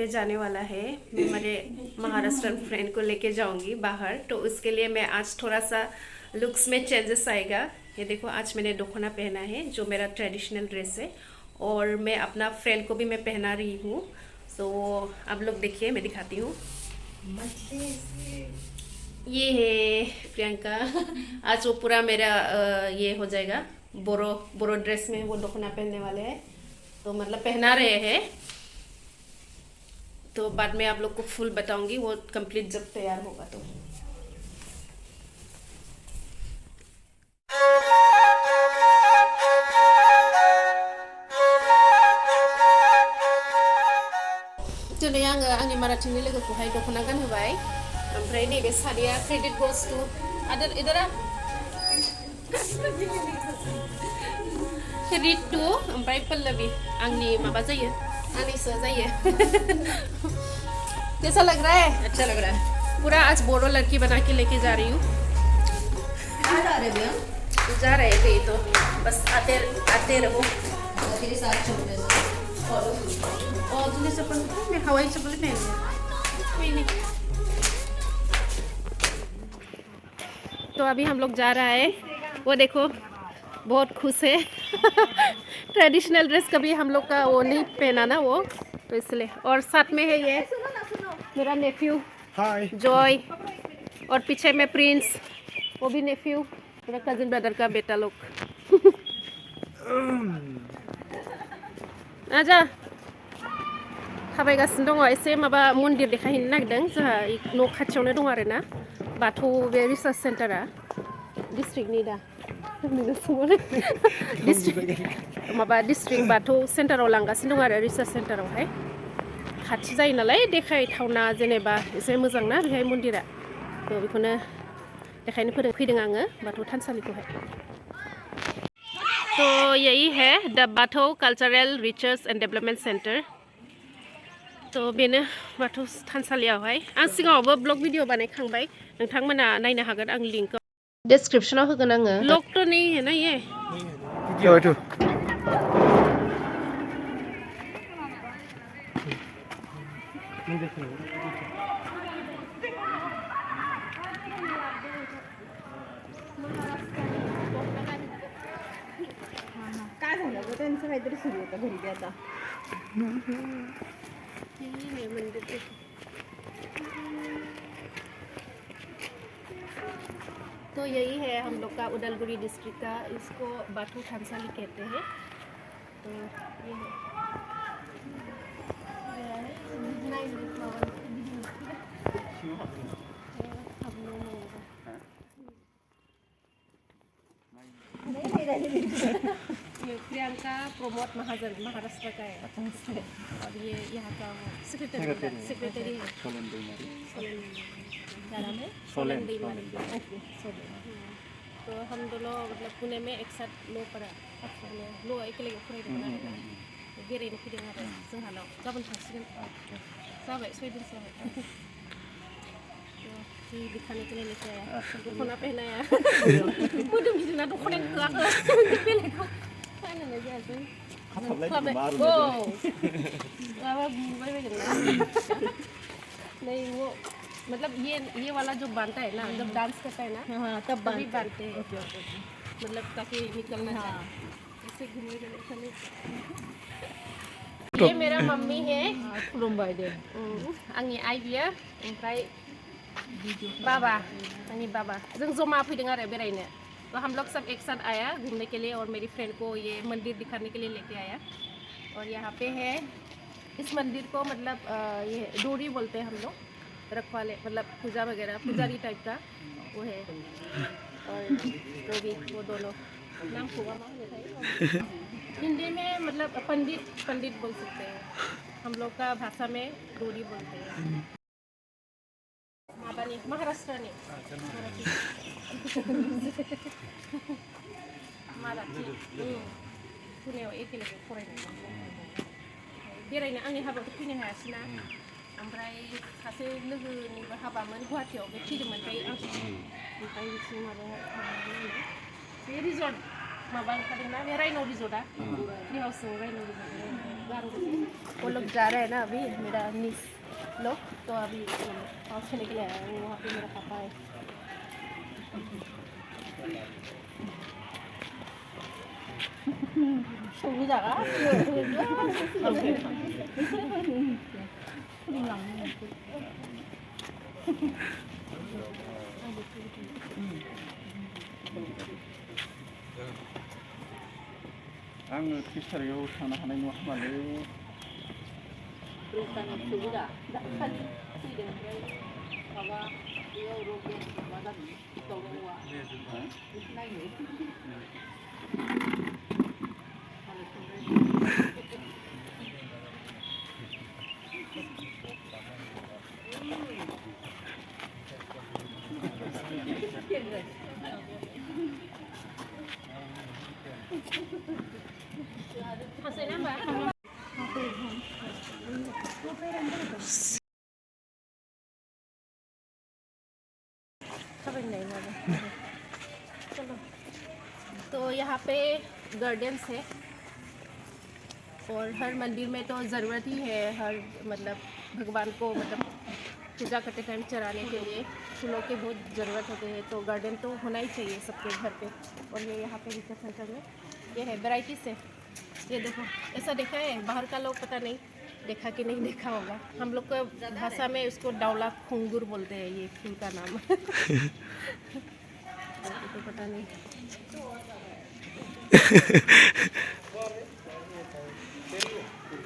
पे जाने वाला है। मैं मेरे महाराष्ट्र फ्रेंड को लेके जाऊंगी बाहर, तो उसके लिए मैं आज थोड़ा सा लुक्स में चेंजेस आएगा। ये देखो, आज मैंने दोखना पहना है जो मेरा ट्रेडिशनल ड्रेस है, और मैं अपना फ्रेंड को भी मैं पहना रही हूँ। तो आप लोग देखिए, मैं दिखाती हूँ। ये है प्रियंका। आज वो पूरा मेरा ये हो जाएगा, बोरो बोरो ड्रेस में वो दोखना पहनने वाले हैं, तो मतलब पहना रहे हैं। तो बाद में आप लोग को फुल बताऊंगी वो कंप्लीट जब तैयार होगा तो। दिनै आङो आंनि माराठीनि लोगोखौहाय दख'ना गानहोबाय, ओमफ्राय नैबे सारिया क्रेडिट गोस टु आदर इधर रितु, ओमफ्राय पल्लवी आंनि माबा जायो, आंनिसो जायो। कैसा लग रहा है? अच्छा लग रहा है। पूरा आज बोरो लड़की बना के लेके जा रही हूँ। जा रहे थे तो बस आते आते रहो। तेरे साथ चल रहे और तूने चप्पल, मैं हवाई चप्पल पहन लिया, कोई नहीं। तो अभी हम लोग जा रहा है, वो देखो बहुत खुश है। ट्रेडिशनल ड्रेस कभी हम लोग का वो नहीं पहना ना वो, तो इसलिए। और साथ में है ये मेरा नेफ्यू जॉय, और पीछे में प्रिंस, वो भी नेफ्यू, मेरा कजिन ब्रदर का बेटा लोग। आजा थाबायगासिनो दङ, एसे माबा मन्दिर देखायहैनो नागिरदों। जोंहा न' खाथियावनो दं आरो ना बाथौ, बे रिसार्च सेन्टारा डिस्ट्रिक्टनि दा माबा डिस्ट्रिक्ट बाथौ सेन्टाराव लांगासिनो दं आरो रिसार्च सेन्टारावहाय। खाथि जायो नालाय देखायथावना, जेनेबा एसे मोजां ना बेहाय मन्दिरा, तो बेखौनो देखायनो फैदों आङो बाथौ थानसालिखौहाय। तो यही है the Bathou cultural research and development centre. तो बेनो बाथौ थानसालियावहाय आं सिगाङावबो ब्लग भिडिअ बानायखांबाय, नोंथांमोना नायनो हागोन, आं लिंकआव डिस्क्रिप्शनाव होगोन आङो। ब्लग तो नहीं है ना ये काय झालं ग, त्यांचं काहीतरी सुरू होतं घरी बी आता। तो यही है हम लोग का उदलगुरी डिस्ट्रिक्ट का, इसको बाथौ थानसाली कहते हैं। तो ये है ये प्रियंका प्रमोद महाजन महाराष्ट्र का है, और ये यहाँ का सेक्रेटरी है। क्या नाम है? सोलन दैमारी। तो हम दोनों मतलब पुणे में एक साथ लो पढ़ा, लो एक लगे फरायदोंमोन आरो बेरायनो फैदों आरो जोंहानाव। गाबोन थांसिगोन, जाबाय 6 दिन जाबाय। जी दिखाने के लिए लेके आया, दखना पहनाया। मोदोम गिदिरना दखना होआखै, बेलेगखौ फाननो जायासै। माबा बुबाय बायगोन ना। नहीं वो मतलब ये वाला जो बांधता है ना, जब डांस करता है ना, हाँ, तब भी बांधते हैं, मतलब ताकि निकलना चाहिए, इससे घूमने के लिए। ये मेरा मम्मी है, आंनि आइ बियो, ओमफ्राय बाबा, आंनि बाबा। जों जमा फैदों आरो बेरायनो। तो हम लोग सब एक साथ आया घूमने के लिए, और मेरी फ्रेंड को ये मंदिर दिखाने के लिए लेके आया। और यहाँ पे है, इस मंदिर को मतलब ये डोरी बोलते हैं हम लोग, रखवाले, मतलब पूजा वगैरह, पुजारी टाइप का वो है। और डोरी, वो दोनों नाम हुआ हिंदी में मतलब पंडित बोल सकते हैं, हम लोग का भाषा में डोरी बोलते हैं। महाराष्ट्रनि माराठी पुण्याव एखे लोगो फरायनाय। बेरायनो आंनि हाबायाव फैनो हायासैना, ओमफ्राय सासे लोगोनिबो हाबामोन गुवाहाटियाव, बे फैदोंमोन, ओमफ्राय बिथिं माबायाव बे रिजर्ट माबा ओंखारदोंना, बे राइन' रिजर्टआ, फ्रि हाउसजों राइन' रिजर्ट। वो लोग जा रहे हैं ना अभी मेरा मिस लोग तो अभी पाँच छने के लिए आया वो वहाँ पे मेरा पापा है सुबह जागा आङो 30 तारिखआव थांनो हानाय नङा खोमालै चलो तो यहाँ पे गार्डन्स है और हर मंदिर में तो ज़रूरत ही है हर मतलब भगवान को मतलब पूजा करते टाइम चढ़ाने के लिए फूलों की बहुत ज़रूरत होती है तो गार्डन तो होना ही चाहिए सबके घर पे और ये यहाँ पे रिसर्च सेंटर में ये है वैराइटीज़ है ये देखो ऐसा देखा है बाहर का लोग पता नहीं देखा कि नहीं देखा होगा हम लोग का भाषा में उसको डावला खुंगुर बोलते हैं ये फूल का नाम तो पता नहीं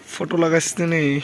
फोटो लगाते नहीं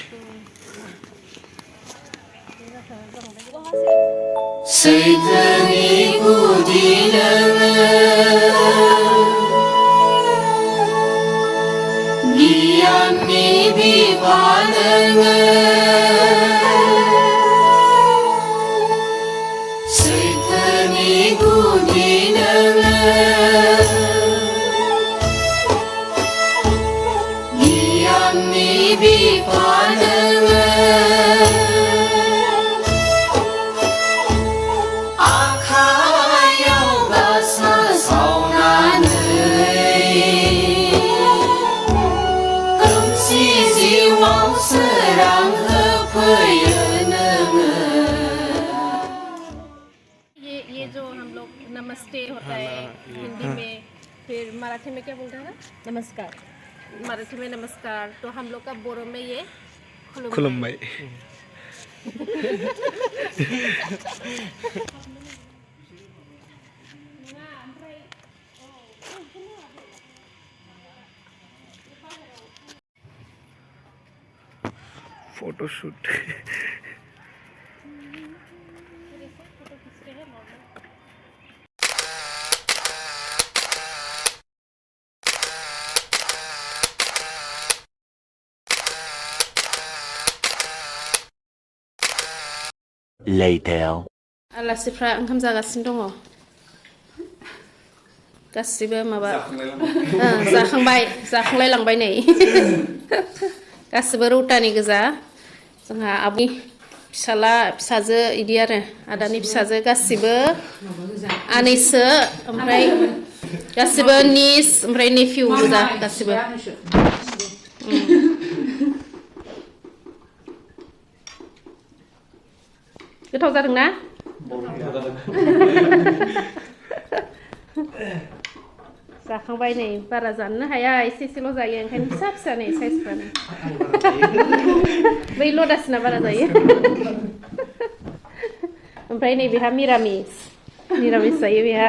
ये जो हम लोग नमस्ते होता है हिंदी में फिर मराठी में क्या बोलते हैं ना नमस्कार मराठी में नमस्कार तो हम लोग का बोरो में ये खुलुमबाई फोटोशूट Later. आलासिफ्रा ओंखाम जागासिनो दङ गासिबो माबा जाखांलाय लांबाय नै गासिबो रौतानि गोजा जोंहा आबि फिसाला फिसाजो इदि आरो आदानि फिसाजो गासिबो आनैसो ओमफ्राय गासिबो निस ओमफ्राय नेफिउ गोजा गासिबो गोथाव जादोंना जाखांबाय नै बारा जानो हाया एसेल' जायो ओंखायनो फिसा फिसा नै साइजफ्रानो बै लदासिना बारा जायो ओमफ्राय नै बेहा मिरामिस जायो बेहा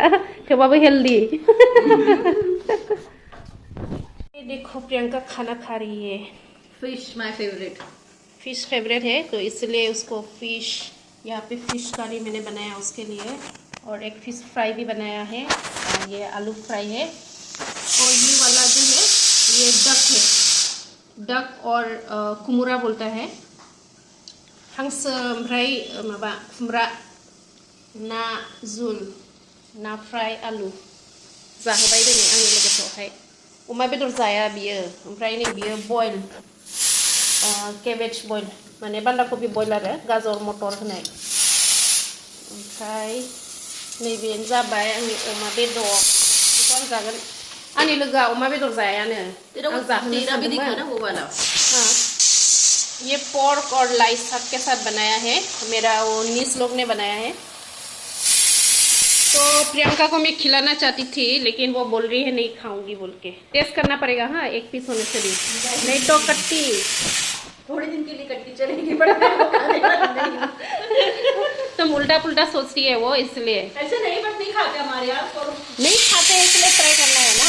थेवबाबो हेल्दी देखो प्रियंका खाना खा रही है fish my favourite fish favourite है तो इसलिए उसको फिश यहाँ पे फिश करी मैंने बनाया उसके लिए और एक फिश फ्राई भी बनाया है और ये आलू फ्राई है और ये वाला जो है ये डक और कुमुरा बोलता है हांसो ओमफ्राय माबा खुमरा ना जुल ना फ्राई आलु जाहोबाय दिनै आंनि लोगोफोरखौहाय अमा बेदर जाया बियो ओमफ्राय नै बियो बयल केबेज बयल माने बान्दा कबि बयल आरो गाजर मटर होनाय ओमफ्राय नैबेनो जाबाय आंनि अमा बेदर बेखौ आं जागोन आंनि लोगोआ अमा बेदर जायानो तेरा आं जाहोनो तेरा भी दिखा सानदोंमोन। ना वो वाला। हाँ, ये पोर्क और लाई साग के साथ बनाया है, मेरा वो नीस लोग ने बनाया है। तो प्रियंका को मैं खिलाना चाहती थी, लेकिन वो बोल रही है नहीं खाऊंगी बोल के। टेस्ट करना पड़ेगा हाँ, एक पीस होने से भी, नहीं तो कट्टी थोड़े दिन के लिए कट्टी चलेगी बड़ा नहीं। तुम उल्टा पुल्टा सोच रही है वो, इसलिए ऐसे नहीं, बट नहीं खाते हमारे यहाँ। नहीं खाते हैं, इसलिए ट्राई करना है ना।